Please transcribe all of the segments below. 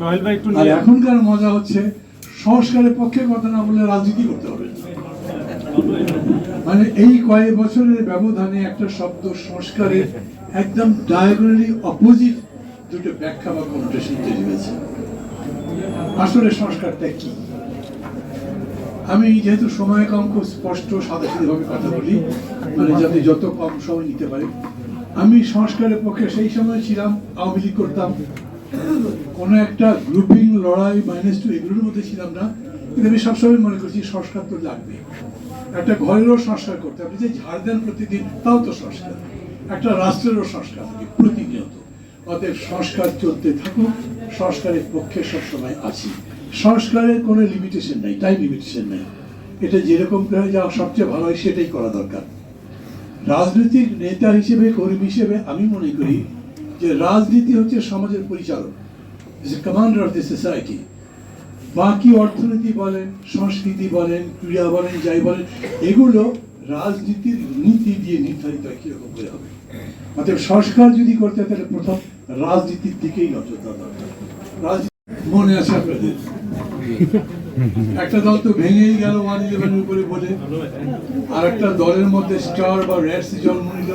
আর এখনকার মজা হচ্ছে সংস্কারের পক্ষে কথা না বলে রাজনীতি করতে হবে। মানে এই কয়েক বছরের ব্যবধানে একটা শব্দ সংস্কারের একদম ডায়াগোনালি অপোজিট দুটো ব্যাখ্যা বা কনোটেশন তৈরি হয়েছে। আসলে সংস্কারটা কি? আমি যেহেতু সময় কম, খুব স্পষ্ট সাদাসিধেভাবে কথা বলি, মানে যাতে যত কম সময় নিতে পারে। আমি সংস্কারের পক্ষে সেই সময় ছিলাম, আওয়ামী লীগ করতাম, কোনো একটা গ্রুপিং লড়াই -2 এগুলোর মধ্যে ছিলাম না। কিন্তু আমি সবসময় মনে করছি সংস্কার তো লাগবে। একটা ঘরেরও সংস্কার করতে, আপনি যে ঝাড় দেন প্রতিদিন, তাও তো সংস্কার। একটা রাষ্ট্রেরও সংস্কার থাকে প্রতিনিয়ত। অতএব সংস্কার চলতে থাকুক, সংস্কারের পক্ষে সবসময় আছি। সংস্কারের কোনো লিমিটেশন নাই, টাইম লিমিটেশন নাই। এটা যেরকম করে যা সবচেয়ে ভালো হয় সেটাই করা দরকার। রাজনৈতিক নেতা হিসেবে, কর্মী হিসেবে আমি মনে করি যে রাজনীতি হচ্ছে সমাজের পরিচালক, কমান্ডার অফ দ্য সোসাইটি। বাকি অর্থনীতি বলেন, সংস্কৃতি বলেন, ক্রীড়া বলেন, যাই বলেন, এগুলো রাজনীতির নীতি দিয়ে নির্ধারিত হয় কিরকম করে হবে। অতএব সংস্কার যদি করতে হয় তাহলে প্রথম রাজনীতির দিকেই নজর দেওয়া দরকার। মনে আছে আপনাদের একটা দল তো ভেঙেই গেল 111 উপরে বলে, আর একটা দলের মধ্যে স্টার বা রেডস জন্ম নিল।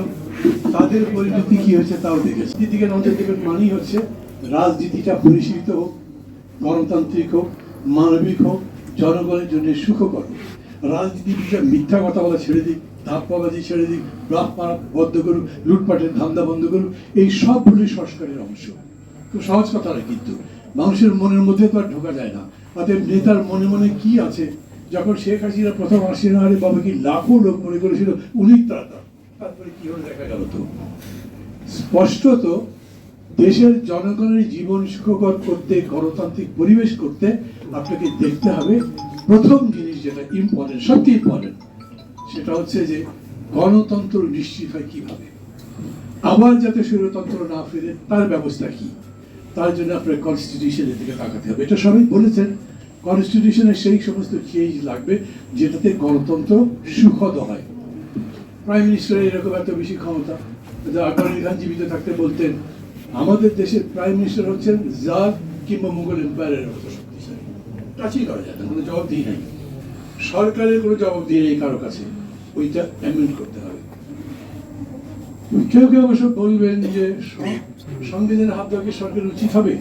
তাদের পরিণতি কি হয়েছে তাও দেখেছে। দিকে নজর দেবেন মানেই হচ্ছে রাজনীতিটা পরিশীলিত হোক, গণতান্ত্রিক হোক, মানবিক হোক, জনগণের জন্য সুখকর। রাজনীতি বিষয়ে মিথ্যা কথা বলা ছেড়ে দিক, ধাপ্পাবাজি ছেড়ে দিক, ব্লাফ মারা বন্ধ করুক, লুটপাটের ধান্দা বন্ধ করুক। এই সবগুলি সংস্কারের অংশ। খুব সহজ কথা নয়, কিন্তু মানুষের মনের মধ্যে তো আর ঢোকা যায় না। অতএব নেতার মনে মনে কি আছে, যখন শেখ হাসিনা প্রথম আসেন, আরে বাবা কি লাখো লোক মনে করেছিল উনি ত্রাতা, তারপরে কি হলো দেখা গেল। তো স্পষ্টত দেশের জনগণের জীবন সুখকর করতে, গণতান্ত্রিক পরিবেশ করতে আপনাকে দেখতে হবে প্রথম জিনিস যেটা ইম্পর্টেন্ট, সবচেয়ে ইম্পর্টেন্ট, সেটা হচ্ছে যে গণতন্ত্র নিশ্চিত হয় কিভাবে, আবার যাতে স্বৈরতন্ত্র না ফিরে তার ব্যবস্থা কি। তার জন্য আপনার কনস্টিটিউশনের দিকে তাকাতে হবে। এটা সবাই বলেছেন, কনস্টিটিউশনের সেই সমস্ত চেঞ্জ লাগবে যেটাতে গণতন্ত্র সুখদ হয়। প্রাইম মিনিস্টারের এরকম এত বেশি ক্ষমতা, আকবর আলী খান জীবিত থাকতে বলতেন আমাদের দেশের প্রাইম মিনিস্টার হচ্ছেন জার কিংবা মুঘল এম্পায়ারের মতো শক্তিশালী, টাচই করা যায় না, কোনো জবাবদিহি নেই, সরকারের কোনো জবাবদিহি নেই কারো কাছে। ওইটা অ্যামেন্ড করতে হবে। কেউ কেউ অবশ্য বলবেন যে সংবিধানের হাত ধরে সরকার উচিত হবে,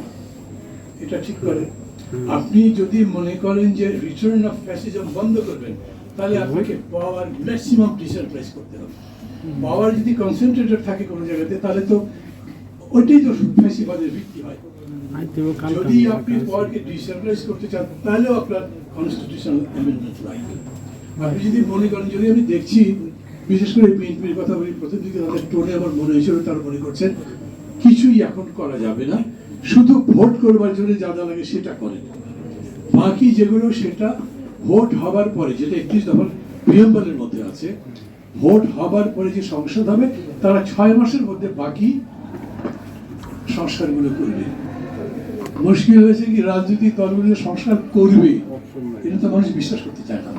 এটা ঠিক করে। আপনি যদি মনে করেন যে রিটার্ন অফ ফ্যাসিজম বন্ধ করবেন, তাহলে আপনাকে পাওয়ার ম্যাক্সিমাম ডিসেন্ট্রালাইজ করতে হবে। পাওয়ার যদি কনসেন্ট্রেটেড থাকে কোনো জায়গাতে, তাহলে তো ওইটাই তো ফ্যাসিবাদের ভিত্তি হয়। যদি আপনি পাওয়ারকে ডিসেন্ট্রালাইজ করতে চান, তাহলেও আপনার কনস্টিটিউশনাল অ্যামেন্ডমেন্ট লাগবে। আপনি যদি মনে করেন, যদি আমি দেখছি বিশেষ করে বিএনপির কথা বলি, প্রথম দিকে তাদের টোনে আমার মনে হয়েছিল তারা মনে করছেন কিছুই এখন করা যাবে না, শুধু ভোট করবার জন্য যা যা লাগে সেটা করেন, বাকি যেগুলো সেটা ভোট হবার পরে, যেটা 31 দফার প্রিয়াম্বলের মধ্যে আছে, ভোট হবার পরে যে সংসদ হবে তারা 6 মাসের মধ্যে বাকি সংস্কারগুলো করবে। মুশকিল হয়েছে কি, রাজনৈতিক দলগুলো সংস্কার করবে এটা তো মানুষ বিশ্বাস করতে চায় না।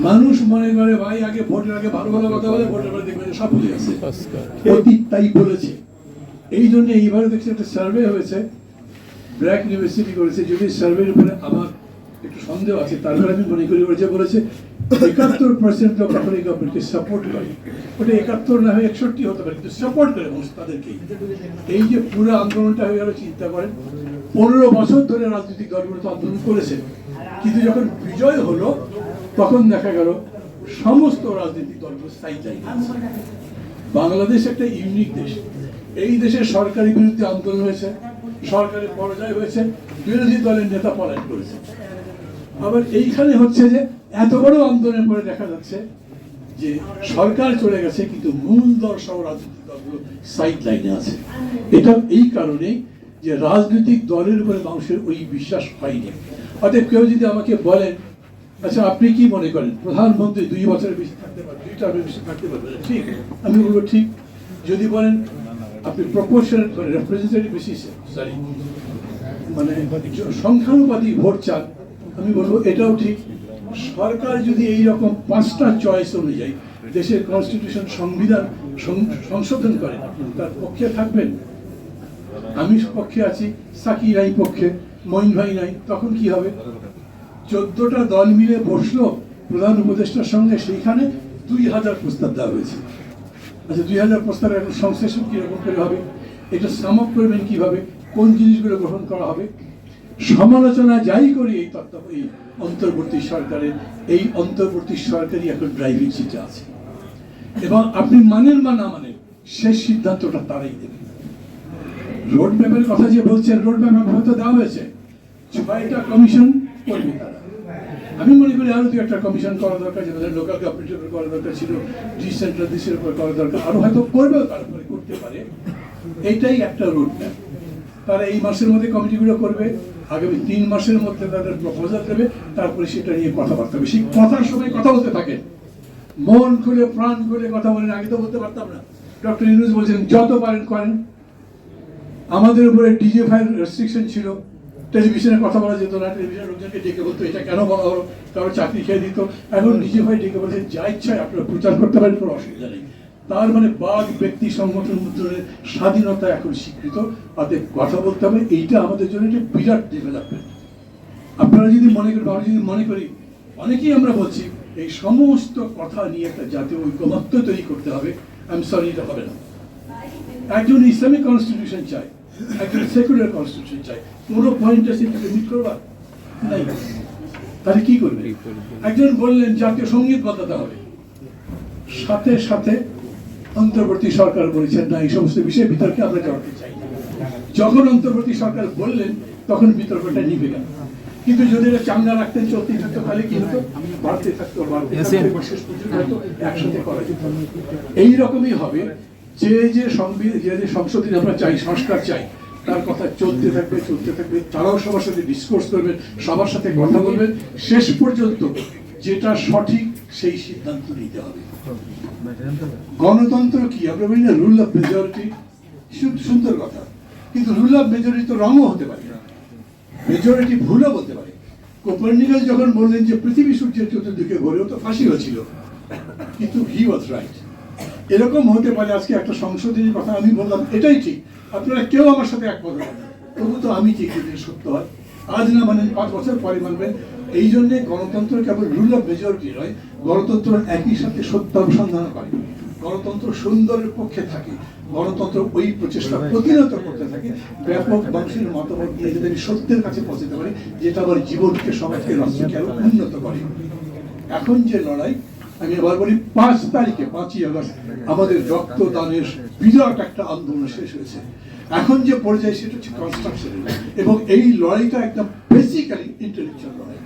মানুষ মনে করে ভাই আগে ভোটের আগে ভালো ভালো কথা বলে, ভোটের পরে দেখবে সব ভুলে গেছে, অতীত তাই বলেছে। এই জন্য এইবারে দেখছি একটা সার্ভে হয়েছে, ব্র্যাক ইউনিভার্সিটি করেছে। যদি সার্ভের উপরে আমার একটু সন্দেহ আছে, তারপরে আমি মনে করি যে বলেছে 71% অফ আপনার গভর্নমেন্টকে সাপোর্ট করে। ওটা 71 না হয়ে 61 হতে পারে, কিন্তু সাপোর্ট করে মানুষ তাদেরকে। এই যে পুরো আন্দোলনটা হয়ে গেল, চিন্তা করেন 15 বছর ধরে রাজনৈতিক দলগুলো তো আন্দোলন করেছে, কিন্তু যখন বিজয় হলো তখন দেখা গেল সমস্ত রাজনৈতিক দলগুলো সাইডলাইন। বাংলাদেশ একটা ইউনিক দেশ। এই দেশের সরকারি বিরুদ্ধে আন্দোলন হয়েছে, সরকারের পরাজয় হয়েছে, বিরোধী দলের নেতা পলায়ন করেছে। আবার এইখানে হচ্ছে যে এত বড় আন্দোলনের পরে দেখা যাচ্ছে যে সরকার চলে গেছে, কিন্তু মূল দল সহ রাজনৈতিক দলগুলো সাইড লাইনে আছে। এটা এই কারণেই যে রাজনৈতিক দলের উপরে মানুষের ওই বিশ্বাস হয়নি। অতএব কেউ যদি আমাকে বলেন, আচ্ছা আপনি কি মনে করেন প্রধানমন্ত্রী 2 বছরের বেশি থাকতে পারবেন, 2 টার্মের বেশি থাকতে পারবেন, ঠিক? আমি বলবো ঠিক। যদি বলেন আপনি প্রপোর্শনাল করে রিপ্রেজেন্টেটিভ বেসিসে, সরি মানে সংখ্যানুপাতিক ভোট চান, আমি বলবো এটাও ঠিক। সরকার যদি এইরকম 5টা চয়েস অনুযায়ী দেশের কনস্টিটিউশন, সংবিধান সংশোধন করে, তার পক্ষে থাকবেন? আমি পক্ষে আছি, সাকি নাই পক্ষে, মঈন ভাই নাই, তখন কি হবে? 14টা দল মিলে বসলো প্রধান উপদেষ্টার সঙ্গে, সেইখানে 2000 প্রস্তাব দেওয়া হয়েছে। আচ্ছা, 2000 প্রস্তাবের এখন সংশ্লেষণ কিরকম করে হবে? এটা সাম আপ করবেন কিভাবে? কোন জিনিসগুলো গ্রহণ করা হবে? সমালোচনা যাই করি এই অন্তর্বর্তী সরকারই এখন ড্রাইভিং সিটে আছে, এবং আপনি মানেন বা না মানেন শেষ সিদ্ধান্তটা তারাই দেবে। রোড ম্যাপের কথা যে বলছেন, রোড ম্যাপ হয়তো দেওয়া হয়েছে, 6টা কমিশন করবে তারা। আমি মনে করি আরো 2-1টা কমিশন করা দরকার, যেমন লোকাল গভর্নমেন্টের উপর করা দরকার ছিল, ডিসেন্ট্রালাইজেশনের উপর করা দরকার, আরো হয়তো করবেও, তারপরে করতে পারে। এইটাই একটা রোড ম্যাপ। তারা এই মাসের মধ্যে কমিটিগুলো করবে, আগামী 3 মাসের মধ্যে তাদের প্রপোজাল দেবে, তারপরে সেটা নিয়ে কথাবার্তা হবে। সেই কথার সময় কথা বলতে থাকেন, মন খুলে প্রাণ খুলে কথা বলেন। আগে তো বলতে পারতাম না। ডক্টর ইউনূস বলছেন যত পারেন করেন। আমাদের উপরে ডিজিএফআই রেস্ট্রিকশন ছিল, টেলিভিশনে কথা বলা যেত না, টেলিভিশনের লোকজনকে ডেকে বলতো এটা কেন বলা হলো, কারো চাকরি খেয়ে দিত। এখন ডিজিএফআই ডেকে বলছে যা ইচ্ছায় আপনারা প্রচার করতে পারেন, কোনো অসুবিধা নেই। তার মানে বাক ব্যক্তি সংগঠন মুদ্রণের স্বাধীনতা এখন স্বীকৃত, তাদের কথা বলতে হবে। এইটা আমাদের জন্য একটা বিরাট ডেভেলপমেন্ট। আপনারা যদি মনে করেন, আমরা যদি মনে করি, অনেকেই আমরা বলছি এই সমস্ত কথা নিয়ে একটা জাতীয় ঐকমত্য তৈরি করতে হবে, আই এম সরি, এটা হবে না। একজন ইসলামিক কনস্টিটিউশন চাই, একজন সেকুলার কনস্টিটিউশন চাই, কোনো পয়েন্ট আছে মিট করবার নাই। তাহলে কি করবে? একজন বললেন জাতীয় সঙ্গীত বদলাতে হবে, সাথে সাথে অন্তর্বর্তী সরকার বলেছেন না, এই সমস্ত বিষয়ে বিতর্কে আমরা জড়াতে চাই না। যখন অন্তর্বর্তী সরকার বললেন তখন বিতর্কটা নিভে গেল। কিন্তু যদি এটা চাঙ্গা রাখতেন, চলতেই থাকতো, তাহলে কি হতো? বাড়তে থাকতো, শেষ পর্যন্ত হয়তো একসাথে করা যেত। এইরকমই হবে, যে সংসদে আমরা চাই, সংস্কার চাই, তার কথা চলতে থাকবে। তারাও সবার সাথে ডিসকোর্স করবেন, সবার সাথে কথা বলবেন, শেষ পর্যন্ত যেটা সঠিক সেই সিদ্ধান্ত নিতে হবে। গণতন্ত্র কি? আমরা বলি না রুল অফ মেজরিটি, সুন্দর কথা, কিন্তু রুল অফ মেজরিটি তো রঙও হতে পারে, মেজরিটি ভুলও বলতে পারে। কোপার্নিকাস যখন বললেন যে পৃথিবী সূর্যের চতুর্দিকে ঘোরে, ও তো ফাঁসি হয়েছিল, কিন্তু হি ওয়াজ রাইট। এরকম হতে পারে। আজকে একটা সংশোধনী কথা আমি বললাম, এটাই ঠিক, আপনারা কেউ আমার সাথে একমত হবেন, তবু তো আমি ঠিক যদি সত্য হয়। আজ না মানেন, 5 বছর পরে মানবেন। এই জন্যে গণতন্ত্র কেবল রুল অফ মেজরিটি নয়, গণতন্ত্র একই সাথে সত্য অনুসন্ধান করে, গণতন্ত্র সুন্দরের পক্ষে থাকে, গণতন্ত্র ওই প্রচেষ্টা প্রতিহত করতে থাকে, ব্যাপক মানুষের মতামত নিয়ে যদি আমি সত্যের কাছে পৌঁছতে পারি, যেটা আমার জীবনকে, সমাজকে, রাষ্ট্রকে আরো উন্নত করে। এখন যে লড়াই, আমি আবার বলি, 5 তারিখে 5ই আগস্ট আমাদের রক্তদানের বিরাট একটা আন্দোলন শেষ হয়েছে। এখন যে পর্যায়ে সেটা হচ্ছে কনস্ট্রাকশনের, এবং এই লড়াইটা একদম বেসিক্যালি ইন্টেলেকচুয়াল লড়াই,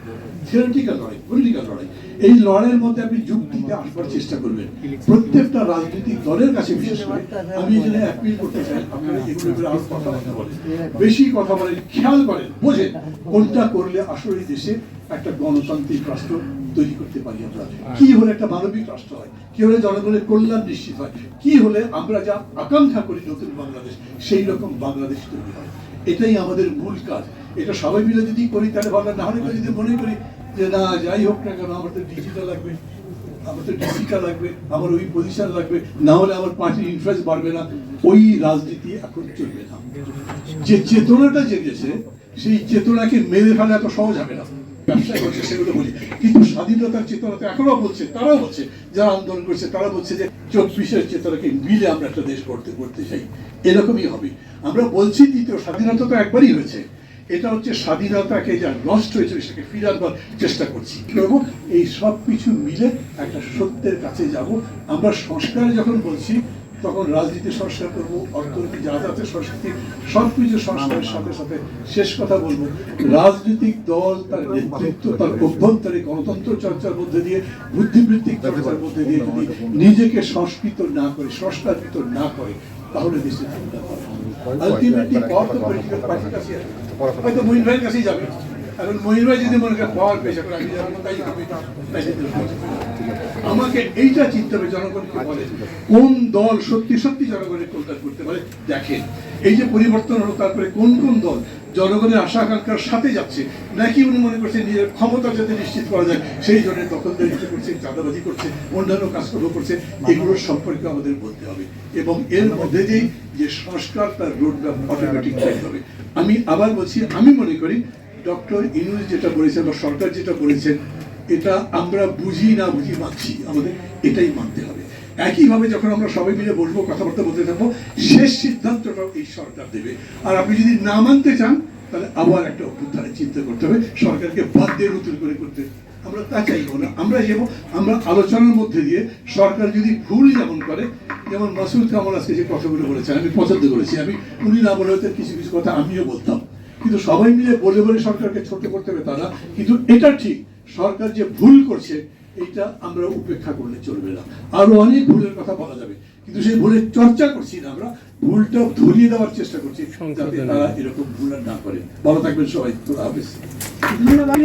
থিওরিটিক্যাল লড়াই, পলিটিক্যাল লড়াই। এই লড়াইয়ের মধ্যে আপনি যুক্তিতে আসবার চেষ্টা করবেন। প্রত্যেকটা রাজনৈতিক দলের কাছে বিশেষ করে আমি এই জন্য অ্যাপিল করতে চাই, আপনারা এগুলো আরো কথাবার্তা বলেন, বেশি কথা বলেন, খেয়াল করেন, বোঝেন কোনটা করলে আসলে দেশে একটা গণতান্ত্রিক রাষ্ট্র তৈরি করতে পারি আমরা, কি হলে একটা মানবিক রাষ্ট্র হয়, কি হলে জনগণের কল্যাণ নিশ্চিত হয়, কি হলে আমরা যা আকাঙ্ক্ষা করি নতুন বাংলাদেশ, সেই রকম বাংলাদেশ তৈরি হয়। এটাই আমাদের মূল কাজ। এটা সবাই মিলে যদি করি তাহলে ভালো, না হলে যদি মনে করি যে না যাই হোক না কেন, আমার তো ডিজিটাল লাগবে, আমার তো ডিজিটাল লাগবে, আমার ওই পজিশন লাগবে, না হলে আমার পার্টির ইনফ্লুয়েন্স বাড়বে না, ওই রাজনীতি এখন চলবে না। যে চেতনাটা জেগেছে, সেই চেতনাকে মেরে ফেলা এত সহজ হবে না। ব্যবসায় করছে সেগুলো বলি, কিন্তু স্বাধীনতার চেতনাতে এখনো বলছে, তারাও বলছে, যারা আন্দোলন করছে তারা বলছে যে 24-এর চেতনাকে মিলে আমরা একটা দেশ করতে চাই। এরকমই হবে। আমরা বলছি দ্বিতীয় স্বাধীনতা তো একবারই হয়েছে, এটা হচ্ছে স্বাধীনতাকে যা নষ্ট হয়েছে সেটাকে ফিরে আনবার চেষ্টা করছি। কি করবো? এই সব কিছু মিলে একটা সত্যের কাছে যাব। আমরা সংস্কার যখন বলছি, তখন রাজনীতি সংস্কার করবো, অর্থনীতি, যাতায়াতের সংস্কৃতি, সবকিছু সংস্কারের সাথে সাথে শেষ কথা বলবো, রাজনৈতিক দল তার নেতৃত্ব, তার অভ্যন্তরে গণতন্ত্র চর্চার মধ্যে দিয়ে, বুদ্ধিবৃত্তিক চর্চার মধ্যে দিয়ে যদি নিজেকে সংস্কৃত না করে, সংস্কারিত না করে, তাহলে দেশে চিন্তা করে আলটিমেটলি পাওয়ার তো পলিটিক্যাল পার্টির কাছে আছে, হয়তো মঈন ভাইয়ের কাছেই যাবে। এখন মঈন ভাই যদি মনে করেন পাওয়ার পেয়েছে, এখন আমি যাবো, তাই হবে, আমাকে এইটা চিনতে হবে। জনগণকে বলে কোন দল সত্যি সত্যি জনগণের কল্যাণ করতে পারে। দেখেন এই যে পরিবর্তন হলো, তারপরে কোন কোন দল জনগণের আশা আকাঙ্ক্ষার সাথে যাচ্ছে, নাকি উনি মনে করছেন নিজের ক্ষমতা যাতে নিশ্চিত করা যায় সেই জন্য দখলদারিত্ব করছে, চাঁদাবাজি করছে, অন্যান্য কাজকর্ম করছে, এগুলো সম্পর্কে আমাদের বলতে হবে। এবং এর মধ্যে দিয়েই যে সংস্কার তার রোডম্যাপ অটোমেটিক তৈরি হবে। আমি আবার বলছি, আমি মনে করি ডক্টর ইউনূস যেটা বলেছেন বা সরকার যেটা বলেছেন, এটা আমরা বুঝি না বুঝি মানছি, আমাদের এটাই মানতে হবে। একইভাবে যখন আমরা সবাই মিলে বসবো, কথাবার্তা বলতে থাকবো, শেষ সিদ্ধান্তটাও এই সরকার দেবে। আর আপনি যদি না মানতে চান তাহলে আবার একটা অভ্যুত্থানের চিন্তা করতে হবে, সরকারকে বাদ দিয়ে নতুন করে করতে। আমরা তা চাইবো না। আমরা যাবো, আমরা আলোচনার মধ্যে দিয়ে সরকার যদি ভুল যেমন করে, যেমন মাসুদ কামাল আজকে যে কথাগুলো বলেছেন আমি পছন্দ করেছি। উনি না বলে হয়তো কিছু কিছু কথা আমিও বলতাম, কিন্তু সবাই মিলে বলে বলে সরকারকে ছোট করতে হবে তা না। কিন্তু এটা ঠিক, সরকার যে ভুল করছে এটা আমরা উপেক্ষা করলে চলবে না। আরো অনেক ভুলের কথা বলা যাবে, কিন্তু সেই ভুলের চর্চা করছি না, আমরা ভুলটা ধরিয়ে দেওয়ার চেষ্টা করছি যাতে তারা এরকম ভুল আর না করে। ভালো থাকবেন সবাই, খোদা হাফেজ। ধন্যবাদ।